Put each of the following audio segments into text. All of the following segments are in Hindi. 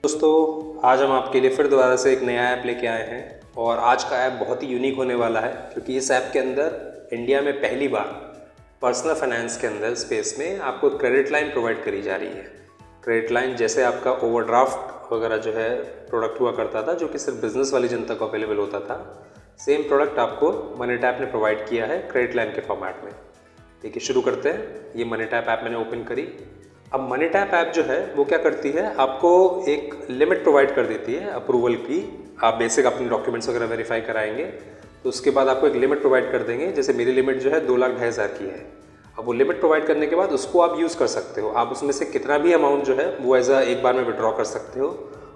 दोस्तों, आज हम आपके लिए फिर दोबारा से एक नया ऐप लेके आए हैं और आज का ऐप बहुत ही यूनिक होने वाला है क्योंकि इस ऐप के अंदर इंडिया में पहली बार पर्सनल फाइनेंस के अंदर स्पेस में आपको क्रेडिट लाइन प्रोवाइड करी जा रही है। क्रेडिट लाइन जैसे आपका ओवरड्राफ्ट वगैरह जो है प्रोडक्ट हुआ करता था जो कि सिर्फ बिजनेस वाली जनता को अवेलेबल होता था, सेम प्रोडक्ट आपको मनी टैप ने प्रोवाइड किया है क्रेडिट लाइन के फॉर्मेट में। देखिए शुरू करते हैं। ये मनी टैप ऐप मैंने ओपन करी। अब मनी टैप ऐप जो है वो क्या करती है, आपको एक लिमिट प्रोवाइड कर देती है अप्रूवल की। आप बेसिक अपने डॉक्यूमेंट्स वगैरह वेरीफाई कराएंगे तो उसके बाद आपको एक लिमिट प्रोवाइड कर देंगे। जैसे मेरी लिमिट जो है 2,02,500 की है। अब वो लिमिट प्रोवाइड करने के बाद उसको आप यूज़ कर सकते हो। आप उसमें से कितना भी अमाउंट जो है वो एक बार में विड्रॉ कर सकते हो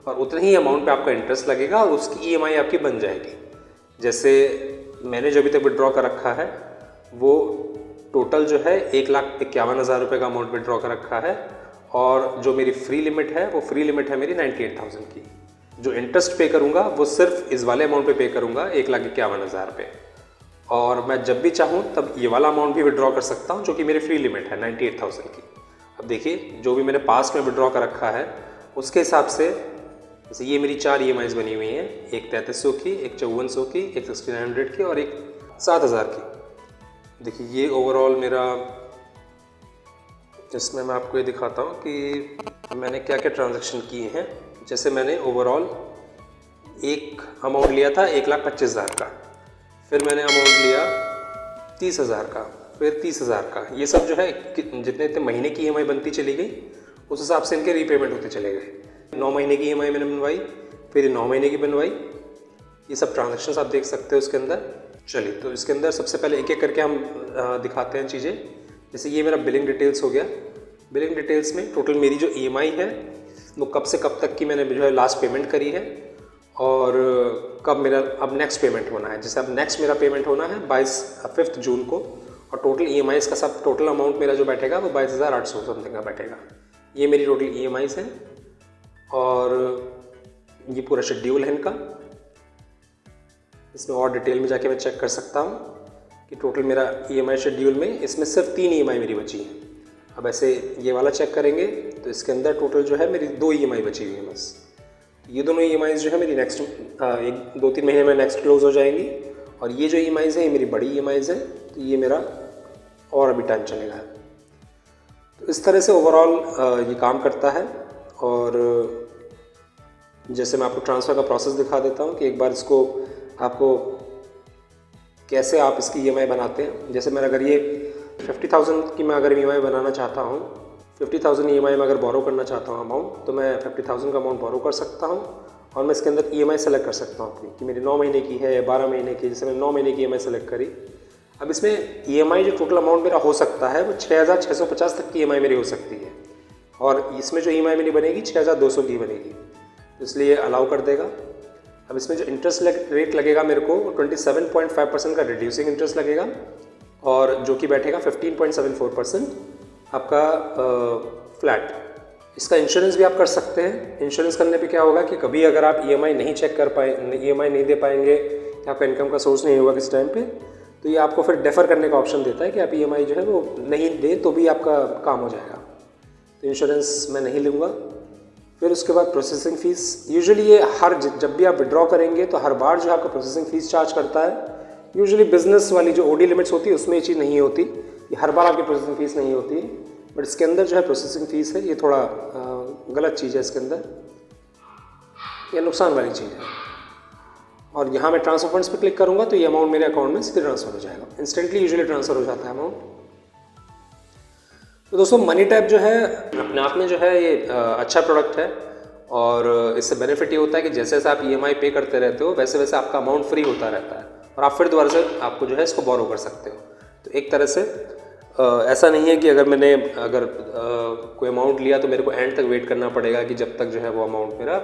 और उतने ही अमाउंट पे आपका इंटरेस्ट लगेगा और उसकी EMI आपकी बन जाएगी। जैसे मैंने जो अभी तक विड्रॉ कर रखा है वो टोटल जो है 1,51,000 रुपये का अमाउंट विड्रॉ कर रखा है और जो मेरी फ्री लिमिट है वो फ्री लिमिट है मेरी 98,000 की। जो इंटरेस्ट पे करूँगा वो सिर्फ इस वाले अमाउंट पे करूँगा 1,51,000 रुपये और मैं जब भी चाहूँ तब ये वाला अमाउंट भी विड्रॉ कर सकता हूँ जो कि मेरी फ्री लिमिट है 98,000 की। अब देखिए जो भी मैंने पास्ट में विड्रॉ कर रखा है उसके हिसाब से जैसे ये मेरी 4 EMIs बनी हुई हैं, एक 3,300 की, एक 5,400 की, एक 6,900 की और एक 7,000 की। देखिए ये ओवरऑल मेरा, जिसमें मैं आपको ये दिखाता हूँ कि मैंने क्या क्या ट्रांजैक्शन किए हैं। जैसे मैंने ओवरऑल एक अमाउंट लिया था 1,25,000 का, फिर मैंने अमाउंट लिया 30,000 का, फिर 30,000 का। ये सब जो है जितने महीने की EMI बनती चली गई उस हिसाब से इनके रीपेमेंट होते चले गए। 9 महीने की EMI मैंने बनवाई, फिर 9 महीने की बनवाई। ये सब ट्रांजैक्शंस आप देख सकते हो इसके अंदर। चलिए तो इसके अंदर सबसे पहले एक एक करके हम दिखाते हैं चीज़ें। जैसे ये मेरा बिलिंग डिटेल्स हो गया। बिलिंग डिटेल्स में टोटल मेरी जो EMI है वो कब से कब तक की मैंने जो है लास्ट पेमेंट करी है और कब मेरा अब नेक्स्ट पेमेंट होना है। जैसे अब नेक्स्ट मेरा पेमेंट होना है 5 जून को और टोटल EMIs का सब टोटल अमाउंट मेरा जो बैठेगा वो 22,800 समथिंग का बैठेगा। ये मेरी टोटल EMIs हैं और ये पूरा शेड्यूल है इनका। इसमें और डिटेल में जाके मैं चेक कर सकता हूँ कि टोटल मेरा EMI शेड्यूल में इसमें सिर्फ 3 EMI मेरी बची है। अब ऐसे ये वाला चेक करेंगे तो इसके अंदर टोटल जो है मेरी 2 EMI बची हुई है बस। ये दोनों EMIs जो है मेरी नेक्स्ट 2-3 महीने में नेक्स्ट क्लोज हो जाएंगी और ये जो EMIs है ये मेरी बड़ी EMIs है तो ये मेरा और अभी टाइम चलेगा। तो इस तरह से ओवरऑल ये काम करता है। और जैसे मैं आपको ट्रांसफ़र का प्रोसेस दिखा देता हूँ कि एक बार इसको आपको कैसे आप इसकी EMI बनाते हैं। जैसे मैं अगर ये 50,000 की मैं अगर EMI बनाना चाहता हूँ, 50,000 EMI में अगर बोरो करना चाहता हूँ अमाउंट, तो मैं 50,000 का अमाउंट बोरो कर सकता हूँ और मैं इसके अंदर EMI सेलेक्ट कर सकता हूँ अपनी कि मेरी 9 महीने की है या 12 महीने की। जैसे मैंने 9 महीने की EMI सेलेक्ट करी। अब इसमें EMI जो टोटल अमाउंट मेरा हो सकता है वो 6,650 तक की EMI मेरी हो सकती है और इसमें जो EMI मेरी बनेगी 6,200 की बनेगी, इसलिए अलाउ कर देगा। अब इसमें जो इंटरेस्ट रेट लगेगा मेरे को 27.5% का रिड्यूसिंग इंटरेस्ट लगेगा और जो कि बैठेगा 15.74% आपका फ्लैट। इसका इंश्योरेंस भी आप कर सकते हैं। इंश्योरेंस करने पे क्या होगा कि कभी अगर आप EMI नहीं चेक कर पाए, EMI नहीं दे पाएंगे या आपका इनकम का सोर्स नहीं होगा किस टाइम पे, तो ये आपको फिर डेफर करने का ऑप्शन देता है कि आप EMI जो है वो नहीं दे तो भी आपका काम हो जाएगा। तो इंश्योरेंस मैं नहीं लूँगा। फिर उसके बाद प्रोसेसिंग फ़ीस, यूजुअली ये जब भी आप विड्रॉ करेंगे तो हर बार जो आपका प्रोसेसिंग फ़ीस चार्ज करता है। यूजुअली बिजनेस वाली जो OD लिमिट्स होती है उसमें ये चीज़ नहीं होती, ये हर बार आपकी प्रोसेसिंग फ़ीस नहीं होती है, बट इसके अंदर जो है प्रोसेसिंग फ़ीस है। ये थोड़ा गलत चीज़ है इसके अंदर, ये नुकसान वाली चीज़ है। और यहाँ मैं ट्रांसफर फंड्स पे क्लिक करूँगा तो ये अमाउंट मेरे अकाउंट में सीधे ट्रांसफ़र हो जाएगा, इंस्टेंटली यूजुअली ट्रांसफ़र हो जाता है अमाउंट। तो दोस्तों मनी टैप जो है अपने आप में जो है ये अच्छा प्रोडक्ट है और इससे बेनिफिट ये होता है कि जैसे जैसे आप EMI पे करते रहते हो वैसे वैसे आपका अमाउंट फ्री होता रहता है और आप फिर दोबारा से आपको जो है इसको बोरो कर सकते हो। तो एक तरह से ऐसा नहीं है कि अगर मैंने कोई अमाउंट लिया तो मेरे को एंड तक वेट करना पड़ेगा कि जब तक जो है वो अमाउंट मेरा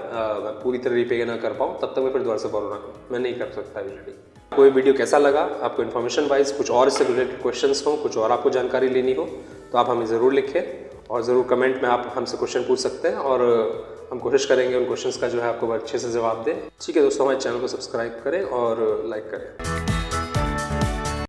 पूरी तरह रीपे ना कर पाऊँ तब तक मैं फिर दोबारा से बोरो ना करूँ, मैं नहीं कर सकता यूजुअली। कोई वीडियो कैसा लगा, आपको इन्फॉर्मेशन वाइज कुछ और इससे रिलेटेड क्वेश्चंस हो, कुछ और आपको जानकारी लेनी हो तो आप हमें ज़रूर लिखें और ज़रूर कमेंट में आप हमसे क्वेश्चन पूछ सकते हैं और हम कोशिश करेंगे उन क्वेश्चंस का जो है आपको अच्छे से जवाब दें। ठीक है दोस्तों, हमारे चैनल को सब्सक्राइब करें और लाइक करें।